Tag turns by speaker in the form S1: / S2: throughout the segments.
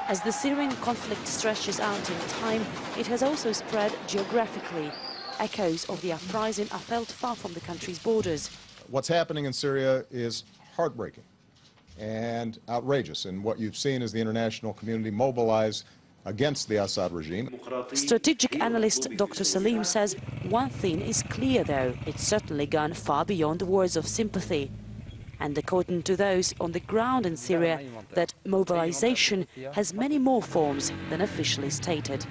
S1: As the Syrian conflict stretches out in time, it has also spread geographically. Echoes of the uprising are felt far from the country's borders.
S2: What's happening in Syria is heartbreaking and outrageous, and what you've seen is the international community mobilize against the Assad regime.
S1: Strategic analyst Dr. Salim says one thing is clear, though. It's certainly gone far beyond words of sympathy. And according to those on the ground in Syria, that mobilization has many more forms than officially stated.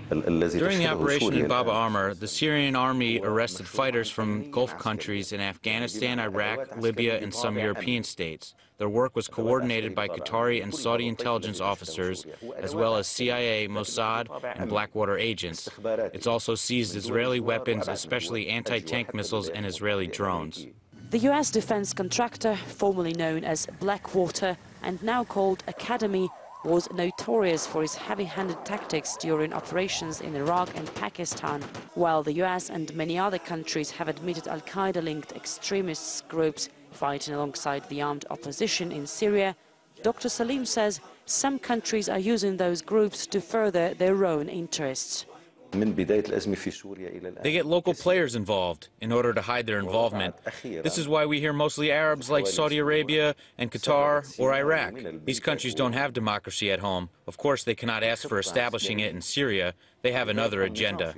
S3: During the operation in Baba Amr, the Syrian army arrested fighters from Gulf countries in Afghanistan, Iraq, Libya, and some European states. Their work was coordinated by Qatari and Saudi intelligence officers, as well as CIA, Mossad, and Blackwater agents. It's also seized Israeli weapons, especially anti-tank missiles and Israeli drones.
S1: The U.S. defense contractor, formerly known as Blackwater and now called Academy, was notorious for his heavy-handed tactics during operations in Iraq and Pakistan. While the US and many other countries have admitted al-Qaeda-linked extremist groups fighting alongside the armed opposition in Syria, Dr. Salim says some countries are using those groups to further their own interests.
S3: They get local players involved in order to hide their involvement. This is why we hear mostly Arabs like Saudi Arabia and Qatar or Iraq. These countries don't have democracy at home. Of course, they cannot ask for establishing it in Syria. They have another agenda.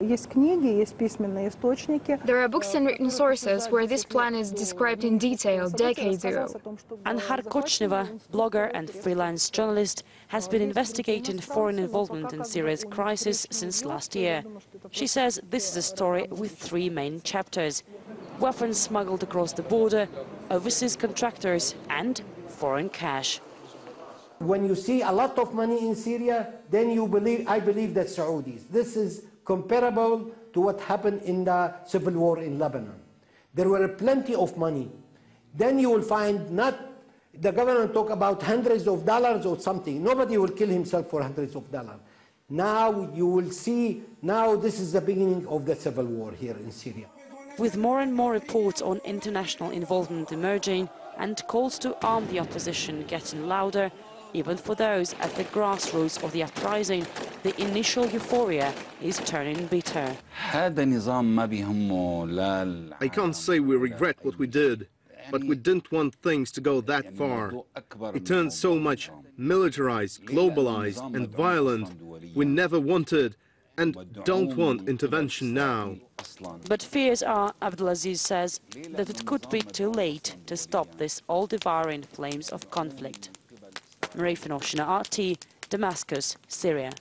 S4: There are books and written sources where this plan is described in detail decades ago.
S1: Anhar Kochneva, blogger and freelance journalist, has been investigating foreign involvement in Syria's crisis since last year. She says this is a story with three main chapters: weapons smuggled across the border, overseas contractors, and foreign cash.
S5: When you see a lot of money in Syria, then I believe that Saudis. This is comparable to what happened in the civil war in Lebanon. There were plenty of money. Then you will find not the government talk about hundreds of dollars or something. Nobody will kill himself for hundreds of dollars. Now you will see, now this is the beginning of the civil war here in Syria.
S1: With more and more reports on international involvement emerging and calls to arm the opposition getting louder, even for those at the grassroots of the uprising, the initial euphoria is turning bitter.
S6: I
S7: can't say we regret what we did, but we didn't want things to go that far. It turned so much militarized, globalized and violent. We never wanted and don't want intervention now.
S1: But fears are, Abdulaziz says, that it could be too late to stop this all-devouring flames of conflict. Marie Finoshina, RT, Damascus, Syria.